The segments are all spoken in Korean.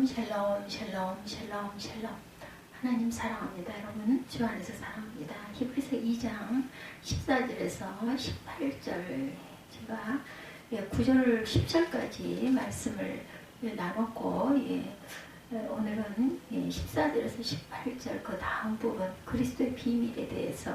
샬롬 샬롬 샬롬 샬롬. 하나님 사랑합니다. 여러분 주 안에서 사랑합니다. 히브리서 2장 14절에서 18절 제가 9절 10절까지 말씀을 나눴고 오늘은 14절에서 18절 그 다음 부분 그리스도의 비밀에 대해서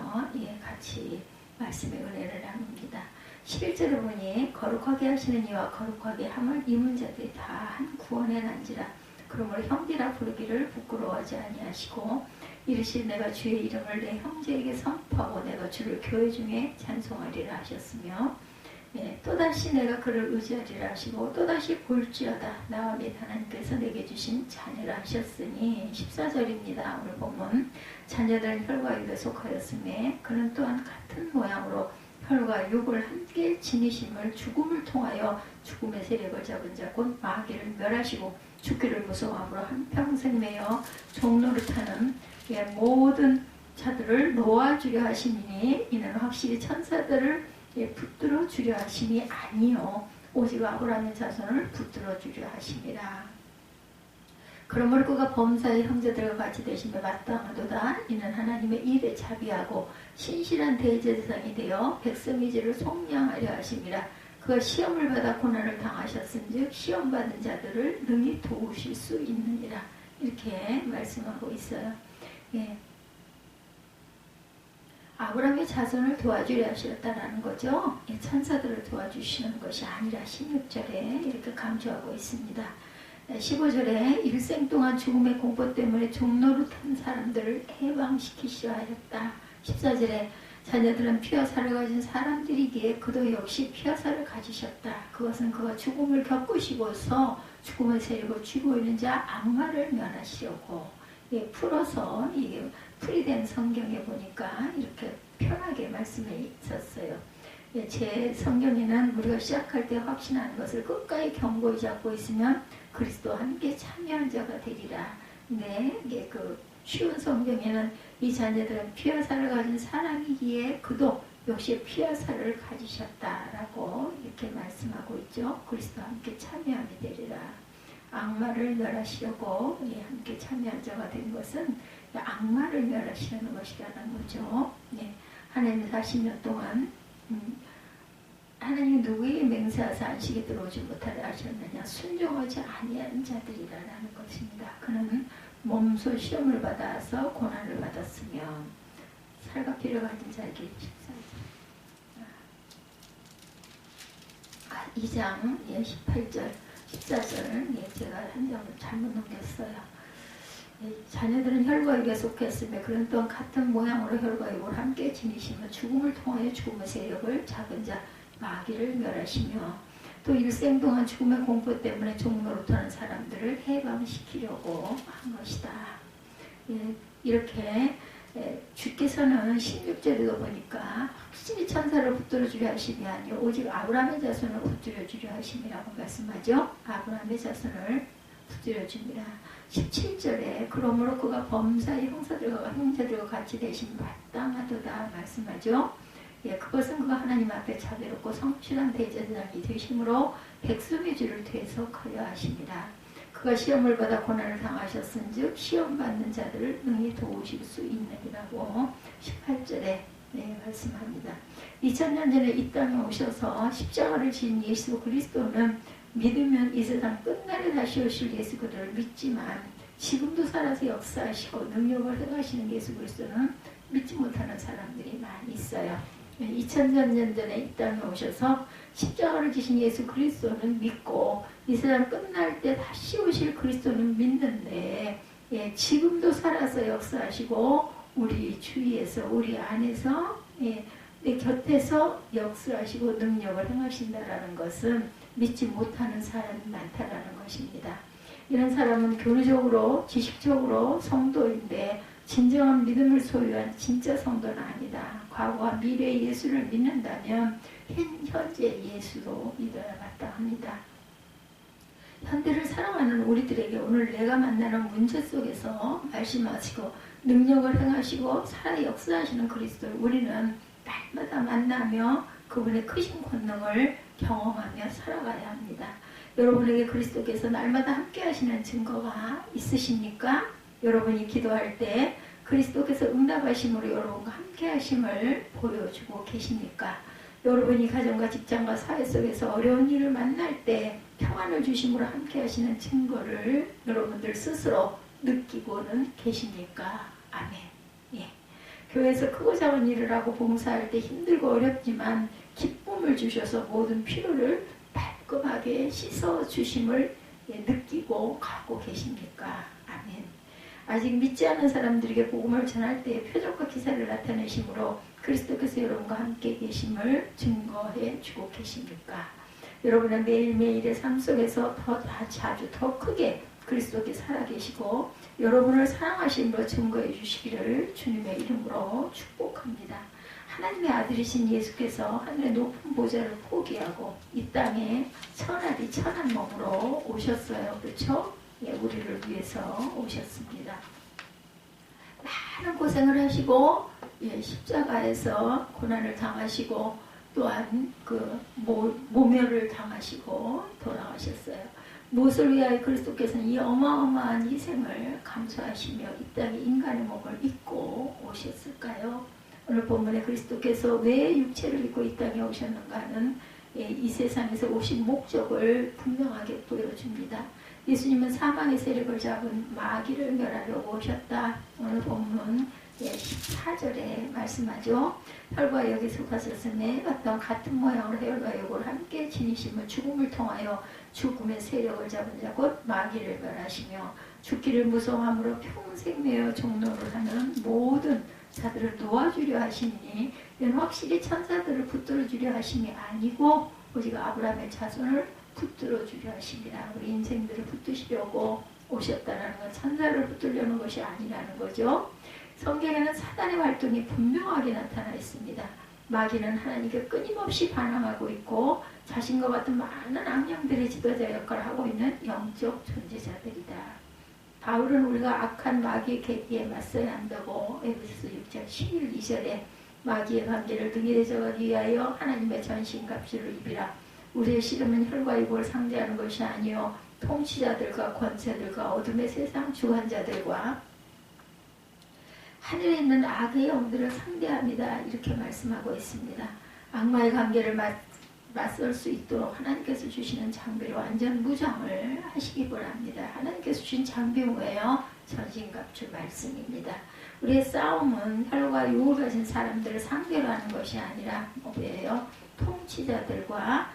같이 말씀의 은혜를 나눕니다. 11절에 보니 거룩하게 하시는 이와 거룩하게 함을 입은 자들이 다 한 구원에 난지라. 그러므로 형제라 부르기를 부끄러워하지 아니하시고 이르시되 내가 주의 이름을 내 형제에게 선포하고 내가 주를 교회 중에 찬송하리라 하셨으며 또다시 내가 그를 의지하리라 하시고 또다시 볼지어다 나와 및 하나님께서 내게 주신 자녀라 하셨으니 14절입니다. 오늘 보면 자녀들은 혈과 육에 속하였으며 그는 또한 같은 모양으로 혈과 육을 함께 지니심을 죽음을 통하여 죽음의 세력을 잡은 자 곧 마귀를 멸하시고 죽기를 무서워함으로 한평생 매여 종노릇하는 모든 자들을 놓아주려 하시니 이는 확실히 천사들을 붙들어 주려 하심이 아니요 오직 아브라함의 자손을 붙들어 주려 하심이라. 그러므로 그가 범사의 형제들과 같이 되심에 마땅하도다. 이는 하나님의 일에 자비하고 신실한 대제사장이 되어 백성의 죄를 속량하려 하심이라. 그가 시험을 받아 고난을 당하셨은즉 시험받은 자들을 능히 도우실 수 있느니라. 이렇게 말씀하고 있어요. 아브라함의 자손을 도와주려 하셨다라는 거죠. 천사들을 도와주시는 것이 아니라 16절에 이렇게 강조하고 있습니다. 15절에 일생 동안 죽음의 공포 때문에 종노릇한 사람들을 해방시키시려 하였다. 14절에 자녀들은 피와 살을 가진 사람들이기에 그도 역시 피와 살을 가지셨다. 그것은 그가 죽음을 겪으시고서 죽음의 세력을 쥐고 있는 자 악마를 면하시려고. 풀어서 이게 풀이 된 성경에 보니까 이렇게 편하게 말씀해 있었어요. 제 성경에는 우리가 시작할 때 확신하는 것을 끝까지 견고히 잡고 있으면 그리스도와 함께 참여한 자가 되리라. 이게 그 쉬운 성경에는 이 자녀들은 피와 살을 가진 사람이기에 그도 역시 피와 살을 가지셨다라고 이렇게 말씀하고 있죠. 그리스도와 함께 참여하게 되리라. 악마를 멸하시려고 함께 참여한 자가 된 것은 악마를 멸하시려는 것이라는 거죠. 하나님 40년 동안 하나님이 누구에게 맹세하사 안식에 들어오지 못하려 하셨느냐 순종하지 아니한 자들이라는 것입니다. 그는 몸소 시험을 받아서 고난을 받았으며 살과 피를 가진 자에게 2장 18절 14절 제가 한 장을 잘못 넘겼어요. 자녀들은 혈과 육에 속했으며 그런 또한 같은 모양으로 혈과 육을 함께 지니시며 죽음을 통하여 죽음의 세력을 잡은 자 마귀를 멸하시며 또 일생 동안 죽음의 공포 때문에 종노릇하는 사람들을 해방시키려고 한 것이다. 이렇게 주께서는 16절에도 보니까 확실히 천사를 붙들어 주려 하심이 아니요 오직 아브라함의 자손을 붙들어 주려 하심이라고 말씀하죠. 아브라함의 자손을 붙들어 줍니다. 17절에 그러므로 그가 범사의 형제들과 같이 되신 마땅하도다 말씀하죠. 그것은 그가 하나님 앞에 자비롭고 성실한 대제사장이 되심으로 백성의 죄를 대속하려 하심이라. 그가 시험을 받아 고난을 당하셨은즉 시험받는 자들을 능히 도우실 수 있느니라고 18절에 말씀합니다. 2000년 전에 이 땅에 오셔서 십자가를 지은 예수 그리스도는 믿으면 이 세상 끝날에 다시 오실 예수 그리스도를 믿지만 지금도 살아서 역사하시고 능력을 행하시는 예수 그리스도는 믿지 못하는 사람들이 많이 있어요. 2000년 전에 이 땅에 오셔서 십자가를 지신 예수 그리스도는 믿고 이 세상 끝날 때 다시 오실 그리스도는 믿는데 지금도 살아서 역사하시고 우리 주위에서 우리 안에서 내 곁에서 역사하시고 능력을 행하신다라는 것은 믿지 못하는 사람이 많다라는 것입니다. 이런 사람은 교리적으로 지식적으로 성도인데 진정한 믿음을 소유한 진짜 성도는 아니다. 과거와 미래의 예수를 믿는다면 현재 예수도 믿어야 마땅합니다. 현대를 사랑하는 우리들에게 오늘 내가 만나는 문제 속에서 말씀하시고 능력을 행하시고 살아 역사하시는 그리스도를 우리는 날마다 만나며 그분의 크신 권능을 경험하며 살아가야 합니다. 여러분에게 그리스도께서 날마다 함께 하시는 증거가 있으십니까? 여러분이 기도할 때 그리스도께서 응답하심으로 여러분과 함께 하심을 보여주고 계십니까? 여러분이 가정과 직장과 사회 속에서 어려운 일을 만날 때 평안을 주심으로 함께 하시는 증거를 여러분들 스스로 느끼고는 계십니까? 아멘. 예. 교회에서 크고 작은 일을 하고 봉사할 때 힘들고 어렵지만 기쁨을 주셔서 모든 피로를 깔끔하게 씻어주심을 느끼고 갖고 계십니까? 아멘. 아직 믿지 않는 사람들에게 복음을 전할 때 표적과 기사를 나타내심으로 그리스도께서 여러분과 함께 계심을 증거해 주고 계십니까? 여러분의 매일매일의 삶 속에서 더 자주 더 크게 그리스도께 살아계시고 여러분을 사랑하심으로 증거해 주시기를 주님의 이름으로 축복합니다. 하나님의 아들이신 예수께서 하늘의 높은 보좌를 포기하고 이 땅에 천하디 천한 몸으로 오셨어요. 그렇죠? 예, 우리를 위해서 오셨습니다. 많은 고생을 하시고 십자가에서 고난을 당하시고 또한 그 모멸을 당하시고 돌아가셨어요. 무엇을 위하여 그리스도께서는 이 어마어마한 희생을 감수하시며 이 땅에 인간의 몸을 입고 오셨을까요? 오늘 본문에 그리스도께서 왜 육체를 입고 이 땅에 오셨는가 하는 이 세상에서 오신 목적을 분명하게 보여줍니다. 예수님은 사망의 세력을 잡은 마귀를 멸하려고 오셨다. 오늘 본문 14절에 말씀하죠. 혈과 역에 속하셨음에 어떤 같은 모양으로 혈과 역을 함께 지니심을 죽음을 통하여 죽음의 세력을 잡은 자 곧 마귀를 멸하시며 죽기를 무서워함으로 평생 매어 종노를 하는 모든 자들을 놓아주려 하시니 이는 확실히 천사들을 붙들어 주려 하심이 아니고 오직 아브라함의 자손을 붙들어 주려 하십니다. 우리 인생들을 붙드시려고 오셨다는 건 천사를 붙들려는 것이 아니라는 거죠. 성경에는 사단의 활동이 분명하게 나타나 있습니다. 마귀는 하나님께 끊임없이 반항하고 있고 자신과 같은 많은 악령들의 지도자 역할을 하고 있는 영적 존재자들이다. 바울은 우리가 악한 마귀의 계기에 맞서야 한다고 에베소서 6장 11-2절에 마귀의 관계를 등에 대적하기 위하여 하나님의 전신갑주를 입으라. 우리의 씨름은 혈과 육을 상대하는 것이 아니요 통치자들과 권세들과 어둠의 세상 주관자들과 하늘에 있는 악의 영들을 상대합니다. 이렇게 말씀하고 있습니다. 악마의 관계를 맞설 수 있도록 하나님께서 주시는 장비로 완전 무장을 하시기 바랍니다. 하나님께서 주신 장비 뭐예요? 전신갑주 말씀입니다. 우리의 싸움은 혈과 육을 가진 사람들을 상대로 하는 것이 아니라 뭐예요? 통치자들과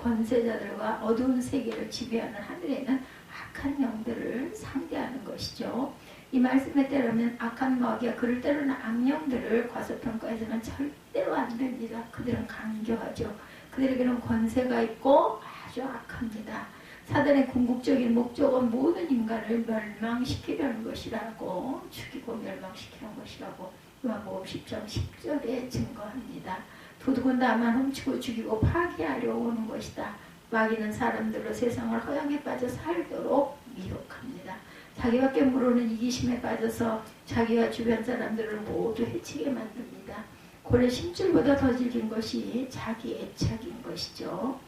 권세자들과 어두운 세계를 지배하는 하늘에 있는 악한 영들을 상대하는 것이죠. 이 말씀에 따르면 악한 마귀가 그를 따르는 악령들을 과소평가해서는 절대로 안 됩니다. 그들은 강교하죠. 그들에게는 권세가 있고 아주 악합니다. 사단의 궁극적인 목적은 모든 인간을 멸망시키려는 것이라고 죽이고 멸망시키는 것이라고 요한복음 10장 10절에 증거합니다. 도둑은 다만 훔치고 죽이고 파괴하려 오는 것이다. 마귀는 사람들로 세상을 허영에 빠져 살도록 미혹합니다. 자기밖에 모르는 이기심에 빠져서 자기와 주변 사람들을 모두 해치게 만듭니다. 고래 심줄보다 더 질긴 것이 자기 애착인 것이죠.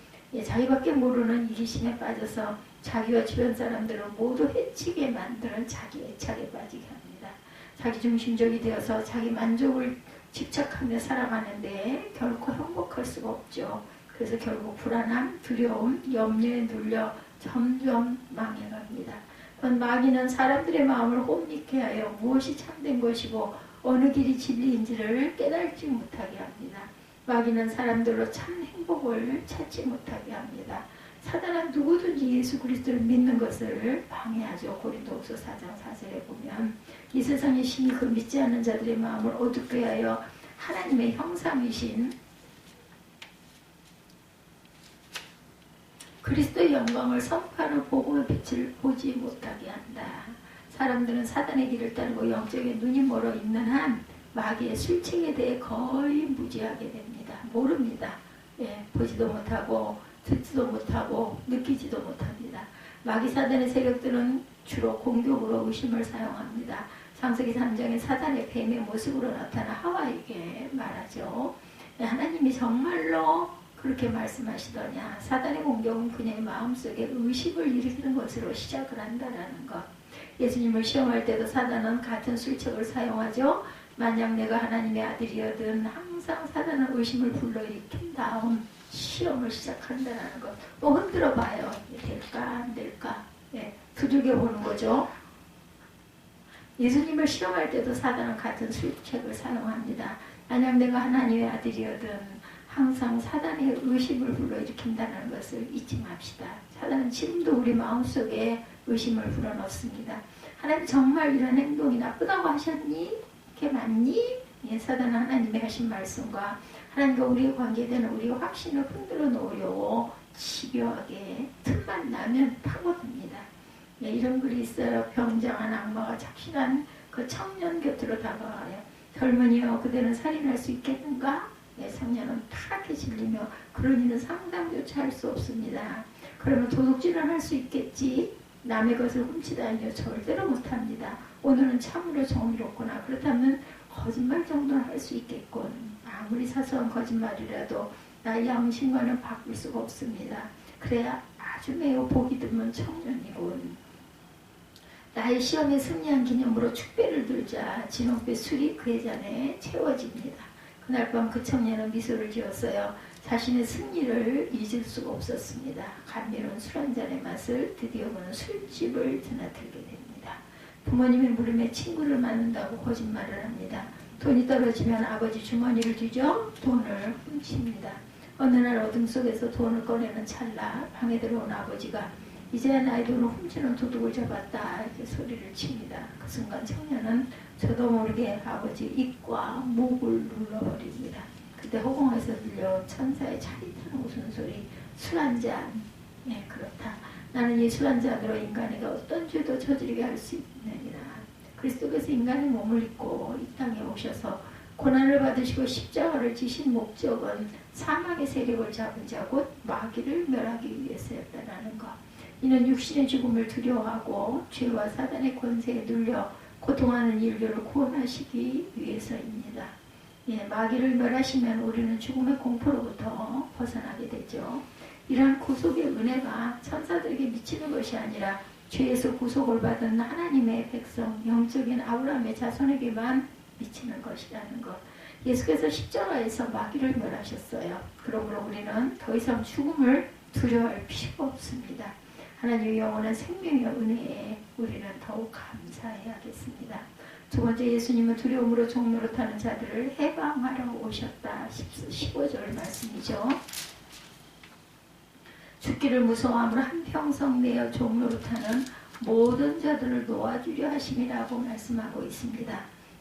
자기밖에 모르는 이기심에 빠져서 자기와 주변 사람들을 모두 해치게 만드는 자기 애착에 빠지게 합니다. 자기중심적이 되어서 자기 만족을 집착하며 살아가는데 결코 행복할 수가 없죠. 그래서 결국 불안함, 두려움, 염려에 눌려 점점 망해갑니다. 마귀는 사람들의 마음을 혼미케 하여 무엇이 참된 것이고 어느 길이 진리인지를 깨달지 못하게 합니다. 마귀는 사람들로 참 행복을 찾지 못하게 합니다. 사단은 누구든지 예수 그리스도를 믿는 것을 방해하죠. 고린도후서 4장 4절에 보면 이 세상의 신이 그 믿지 않는 자들의 마음을 어둡게 하여 하나님의 형상이신 그리스도의 영광을 선포하는 복음의 빛을 보지 못하게 한다. 사람들은 사단의 길을 따르고 영적인 눈이 멀어 있는 한 마귀의 술책에 대해 거의 무지하게 됩니다. 모릅니다. 보지도 못하고 듣지도 못하고 느끼지도 못합니다. 마귀 사단의 세력들은 주로 공격으로 의심을 사용합니다. 창세기 3장에 사단의 뱀의 모습으로 나타나 하와에게 말하죠. 하나님이 정말로 그렇게 말씀하시더냐. 사단의 공격은 그녀의 마음속에 의식을 일으키는 것으로 시작을 한다라는 것. 예수님을 시험할 때도 사단은 같은 술책을 사용하죠. 만약 내가 하나님의 아들이어든 항상 사단은 의심을 불러일으킨 다음 시험을 시작한다는 것. 또 흔들어 봐요. 될까 안 될까. 예, 두들겨 보는 거죠. 예수님을 시험할 때도 사단은 같은 술책을 사용합니다. 만약 내가 하나님의 아들이어든 항상 사단의 의심을 불러일으킨다는 것을 잊지 맙시다. 사단은 지금도 우리 마음속에 의심을 불어넣습니다. 하나님 정말 이런 행동이 나쁘다고 하셨니? 그게 맞니? 예, 사단은 하나님의 하신 말씀과 하나님과 우리의 관계되는 우리의 확신을 흔들어 놓으려고 집요하게 틈만 나면 파고듭니다. 예, 이런 글이 있어요. 병장한 악마가 착실한 그 청년 곁으로 다가와요. 젊은이여 그대는 살인할 수 있겠는가? 예, 청년은 파랗게 질리며 그런 이는 상상조차 할 수 없습니다. 그러면 도둑질을 할 수 있겠지? 남의 것을 훔치다니요 절대로 못합니다. 오늘은 참으로 정의롭구나. 그렇다면 거짓말 정도는 할 수 있겠군. 아무리 사소한 거짓말이라도 나의 양심과는 바꿀 수가 없습니다. 그래야 아주 매우 보기 드문 청년이군. 나의 시험에 승리한 기념으로 축배를 들자 진홍빛 술이 그의 잔에 채워집니다. 그날 밤 그 청년은 미소를 지었어요. 자신의 승리를 잊을 수가 없었습니다. 감미로운 술 한 잔의 맛을 드디어 그는 술집을 드나들게 됩니다. 부모님의 물음에 친구를 만난다고 거짓말을 합니다. 돈이 떨어지면 아버지 주머니를 뒤져 돈을 훔칩니다. 어느 날 어둠 속에서 돈을 꺼내는 찰나 방에 들어온 아버지가 이제야 나의 돈을 훔치는 도둑을 잡았다 이렇게 소리를 칩니다. 그 순간 청년은 저도 모르게 아버지 입과 목을 눌러버립니다. 그때 허공에서 들려온 천사의 차릿한 웃음소리. 술 한 잔. 네, 그렇다. 나는 이 술 한 잔으로 인간에게 어떤 죄도 저지르게 할 수 있느니라. 그리스도께서 인간의 몸을 입고 이 땅에 오셔서 고난을 받으시고 십자가를 지신 목적은 사망의 세력을 잡은 자 곧 마귀를 멸하기 위해서였다는 것. 이는 육신의 죽음을 두려워하고 죄와 사단의 권세에 눌려 고통하는 인류를 구원하시기 위해서입니다. 예, 마귀를 멸하시면 우리는 죽음의 공포로부터 벗어나게 되죠. 이러한 구속의 은혜가 천사들에게 미치는 것이 아니라 죄에서 구속을 받은 하나님의 백성, 영적인 아브라함의 자손에게만 미치는 것이라는 것. 예수께서 십자가에서 마귀를 멸하셨어요. 그러므로 우리는 더 이상 죽음을 두려워할 필요가 없습니다. 하나님의 영원한 생명의 은혜에 우리는 더욱 감사해야겠습니다. 두 번째, 예수님은 두려움으로 종노릇하는 자들을 해방하러 오셨다. 15절 말씀이죠. 죽기를 무서워함으로 한평생 내어 종노릇하는 모든 자들을 놓아주려 하심이라고 말씀하고 있습니다.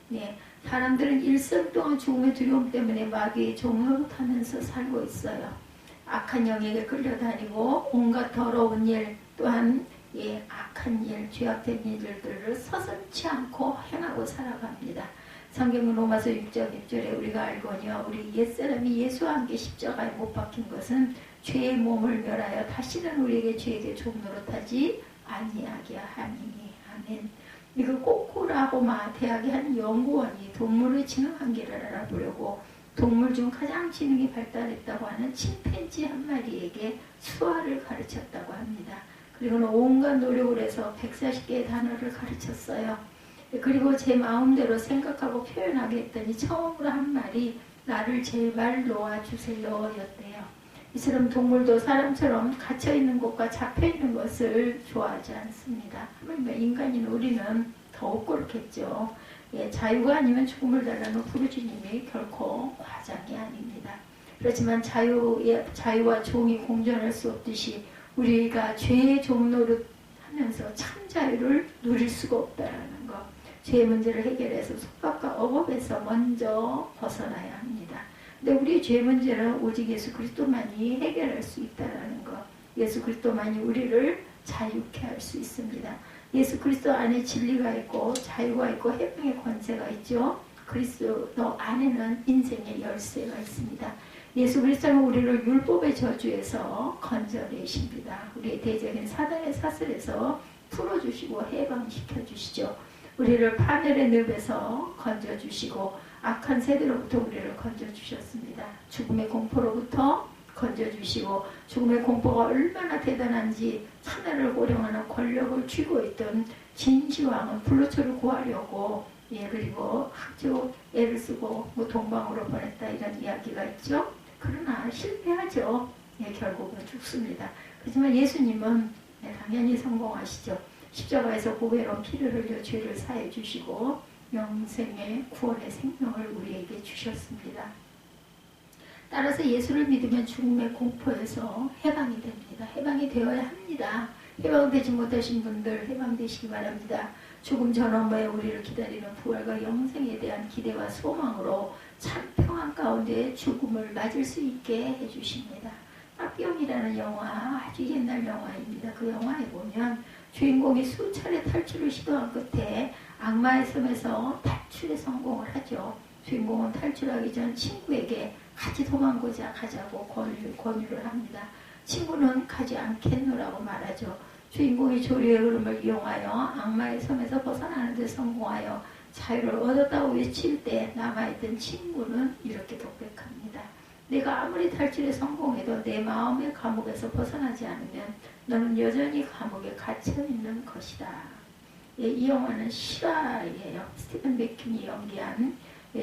네, 사람들은 일생 동안 죽음의 두려움 때문에 마귀의 종노릇하면서 살고 있어요. 악한 영에게 끌려다니고 온갖 더러운 일 또한 악한 일, 죄악된 일들을 서슴지 않고 행하고 살아갑니다. 성경은 로마서 6장 6절에 우리가 알거니와 우리 옛사람이 예수와 함께 십자가에 못 박힌 것은 죄의 몸을 멸하여 다시는 우리에게 죄에게 종노릇하지 아니하게 하니. 아멘. 이거 꼬꾸라고 대학의 한 연구원이 동물의 지능 한계를 알아보려고 동물 중 가장 지능이 발달했다고 하는 침팬지 한 마리에게 수화를 가르쳤다고 합니다. 그리고는 온갖 노력을 해서 140개의 단어를 가르쳤어요. 그리고 제 마음대로 생각하고 표현하게 했더니 처음으로 한 말이 나를 제발 놓아주세요 였대요. 이처럼 동물도 사람처럼 갇혀있는 곳과 잡혀있는 것을 좋아하지 않습니다. 인간인 우리는 더욱 그렇겠죠. 예, 자유가 아니면 죽음을 달라는 부르주님이 결코 과장이 아닙니다. 그렇지만 자유와 종이 공존할 수 없듯이 우리가 죄의 종노릇 하면서 참 자유를 누릴 수가 없다는 것. 죄의 문제를 해결해서 속박과 억압에서 먼저 벗어나야 합니다. 근데 우리의 죄 문제는 오직 예수 그리스도만이 해결할 수 있다는 것. 예수 그리스도만이 우리를 자유케 할 수 있습니다. 예수 그리스도 안에 진리가 있고 자유가 있고 해방의 권세가 있죠. 그리스도 안에는 인생의 열쇠가 있습니다. 예수 그리스도는 우리를 율법의 저주에서 건져내십니다. 우리의 대적인 사단의 사슬에서 풀어주시고 해방시켜주시죠. 우리를 파멸의 늪에서 건져주시고 악한 세대로부터 우리를 건져주셨습니다. 죽음의 공포로부터 건져주시고 죽음의 공포가 얼마나 대단한지 하늘을 호령하는 권력을 쥐고 있던 진시황은 불로초를 구하려고 그리고 아주 애를 쓰고 뭐 동방으로 보냈다 이런 이야기가 있죠. 그러나 실패하죠. 결국은 죽습니다. 하지만 예수님은 당연히 성공하시죠. 십자가에서 보배로운 피를 흘려 죄를 사해 주시고 영생의 구원의 생명을 우리에게 주셨습니다. 따라서 예수를 믿으면 죽음의 공포에서 해방이 됩니다. 해방이 되어야 합니다. 해방되지 못하신 분들 해방되시기 바랍니다. 죽음 전후에 우리를 기다리는 부활과 영생에 대한 기대와 소망으로 참 평안 가운데 죽음을 맞을 수 있게 해주십니다. 빠삐용이라는 영화, 아주 옛날 영화입니다. 그 영화에 보면 주인공이 수차례 탈출을 시도한 끝에 악마의 섬에서 탈출에 성공을 하죠. 주인공은 탈출하기 전 친구에게 같이 도망고자 가자고 권유를 합니다. 친구는 가지 않겠노라고 말하죠. 주인공이 조류의 흐름을 이용하여 악마의 섬에서 벗어나는 데 성공하여 자유를 얻었다고 외칠 때 남아있던 친구는 이렇게 독백합니다. 내가 아무리 탈출에 성공해도 내 마음의 감옥에서 벗어나지 않으면 너는 여전히 감옥에 갇혀있는 것이다. 이 영화는 실화예요. 스티븐 맥퀸이 연기한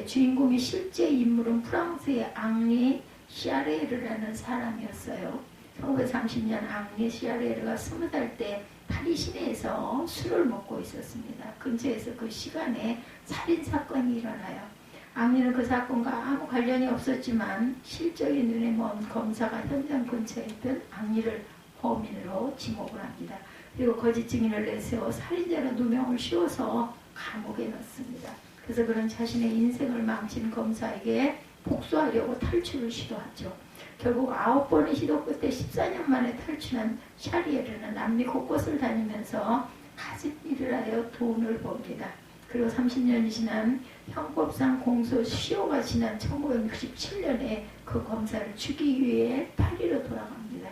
주인공이 실제 인물은 프랑스의 앙리 시아레르라는 사람이었어요. 1930년 앙리 시아레르가 20살 때 파리 시내에서 술을 먹고 있었습니다. 근처에서 그 시간에 살인사건이 일어나요. 앙리는 그 사건과 아무 관련이 없었지만 실적인 눈에 먼 검사가 현장 근처에 있던 앙리를 범인으로 지목을 합니다. 그리고 거짓 증인을 내세워 살인자로 누명을 씌워서 감옥에 넣습니다. 그래서 그런 자신의 인생을 망친 검사에게 복수하려고 탈출을 시도하죠. 결국 9번의 시도 끝에 14년 만에 탈출한 샤리에르는 남미 곳곳을 다니면서 가진 일을 하여 돈을 법니다. 그리고 30년이 지난 형법상 공소시효가 지난 1967년에 그 검사를 죽이기 위해 파리로 돌아갑니다.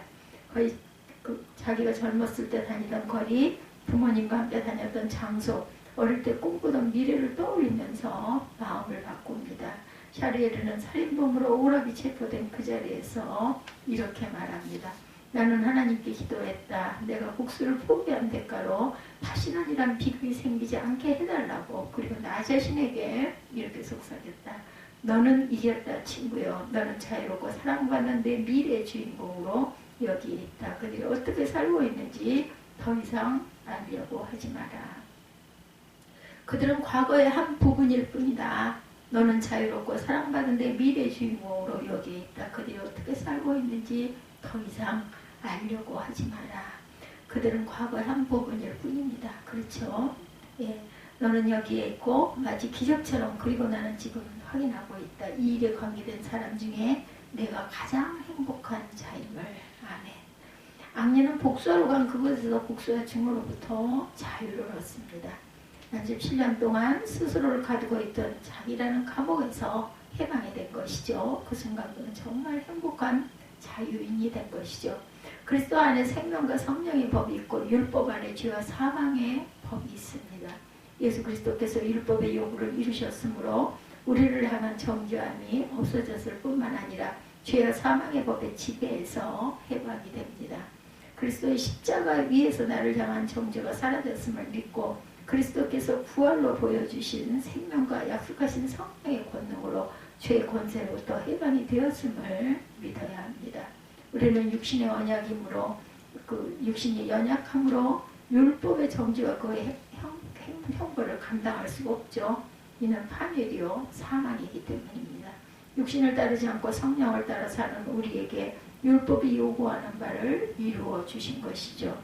거의 자기가 젊었을 때 다니던 거리, 부모님과 함께 다녔던 장소, 어릴 때 꿈꾸던 미래를 떠올리면서 마음을 바꿉니다. 샤리에르는 살인범으로 억울하게 체포된 그 자리에서 이렇게 말합니다. 나는 하나님께 기도했다. 내가 복수를 포기한 대가로 다시는 이란 비극이 생기지 않게 해달라고. 그리고 나 자신에게 이렇게 속삭였다. 너는 이겼다 친구요. 너는 자유롭고 사랑받는 내 미래의 주인공으로 여기에 있다. 그들이 어떻게 살고 있는지 더 이상 알려고 하지 마라. 그들은 과거의 한 부분일 뿐이다. 너는 자유롭고 사랑받는 내 미래의 주인공으로 여기에 있다. 그들이 어떻게 살고 있는지 더 이상 알려고 하지 마라. 그들은 과거의 한 부분일 뿐입니다. 그렇죠? 예, 너는 여기에 있고 마치 기적처럼 그리고 나는 지금 확인하고 있다. 이 일에 관계된 사람 중에 내가 가장 행복한 자임을. 아멘. 악녀는 복수하러 간 그곳에서 복수와 증오로부터 자유를 얻습니다. 17년 동안 스스로를 가두고 있던 자기라는 감옥에서 해방이 된 것이죠. 그 순간 그는 정말 행복한 자유인이 된 것이죠. 그리스도 안에 생명과 성령의 법이 있고 율법 안에 죄와 사망의 법이 있습니다. 예수 그리스도께서 율법의 요구를 이루셨으므로 우리를 향한 정죄함이 없어졌을 뿐만 아니라 죄와 사망의 법의 지배에서 해방이 됩니다. 그리스도의 십자가 위에서 나를 향한 정죄가 사라졌음을 믿고 그리스도께서 부활로 보여주신 생명과 약속하신 성령의 권능으로 죄의 권세로부터 해방이 되었음을 믿어야 합니다. 우리는 육신의 언약이므로 그 육신이 연약함으로 율법의 정죄와 그의 형벌을 감당할 수가 없죠. 이는 파멸이요 사망이기 때문입니다. 육신을 따르지 않고 성령을 따라 사는 우리에게 율법이 요구하는 바를 이루어 주신 것이죠.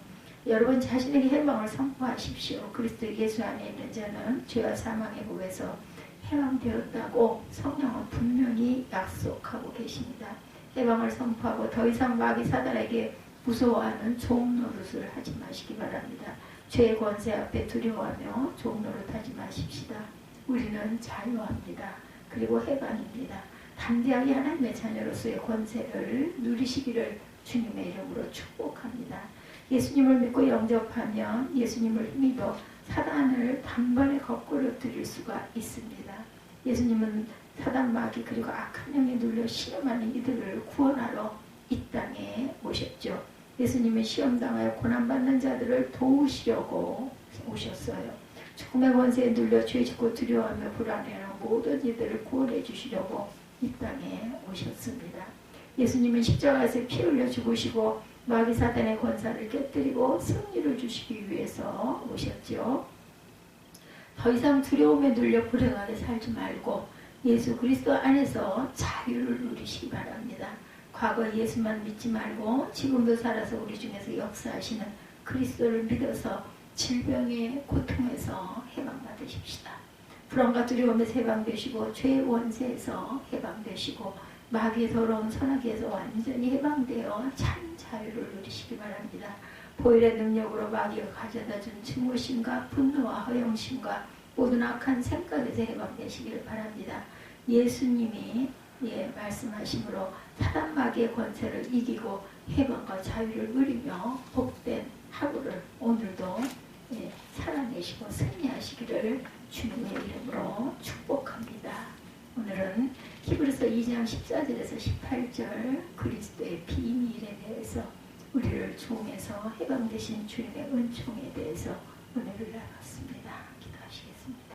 여러분 자신에게 해방을 선포하십시오. 그리스도 예수 안에 있는 자는 죄와 사망의 법에서 해방되었다고 성령은 분명히 약속하고 계십니다. 해방을 선포하고 더 이상 마귀 사단에게 무서워하는 종노릇을 하지 마시기 바랍니다. 죄의 권세 앞에 두려워하며 종노릇하지 마십시다. 우리는 자유합니다. 그리고 해방입니다. 담대하게 하나님의 자녀로서의 권세를 누리시기를 주님의 이름으로 축복합니다. 예수님을 믿고 영접하면 예수님을 힘입어 사단을 단번에 거꾸로 들일 수가 있습니다. 예수님은 사단 마귀 그리고 악한 영에 눌려 신음하는 이들을 구원하러 이 땅에 오셨죠. 예수님은 시험당하여 고난받는 자들을 도우시려고 오셨어요. 죽음의 권세에 눌려 죄짓고 두려워하며 불안해하는 모든 이들을 구원해 주시려고 이 땅에 오셨습니다. 예수님은 십자가에서 피 흘려 죽으시고 마귀 사단의 권사를 깨뜨리고 승리를 주시기 위해서 오셨죠. 더 이상 두려움에 눌려 불행하게 살지 말고 예수 그리스도 안에서 자유를 누리시기 바랍니다. 과거 예수만 믿지 말고 지금도 살아서 우리 중에서 역사하시는 그리스도를 믿어서 질병의 고통에서 해방받으십시다. 불안과 두려움에서 해방되시고 죄의 원세에서 해방되시고 마귀의 더러운 선악에서 완전히 해방되어 참 자유를 누리시기 바랍니다. 보혈의 능력으로 마귀가 가져다준 증오심과 분노와 허영심과 모든 악한 생각에서 해방되시기를 바랍니다. 예수님이 말씀하심으로 사단 마귀의 권세를 이기고 해방과 자유를 누리며 복된 하루를 오늘도 살아내시고 승리하시기를 주님의 이름으로 축복합니다. 오늘은 히브리서 2장 14절에서 18절 그리스도의 비밀에 대해서 우리를 종에서 해방되신 주님의 은총에 대해서 은혜를 나눴습니다. 기도하시겠습니다.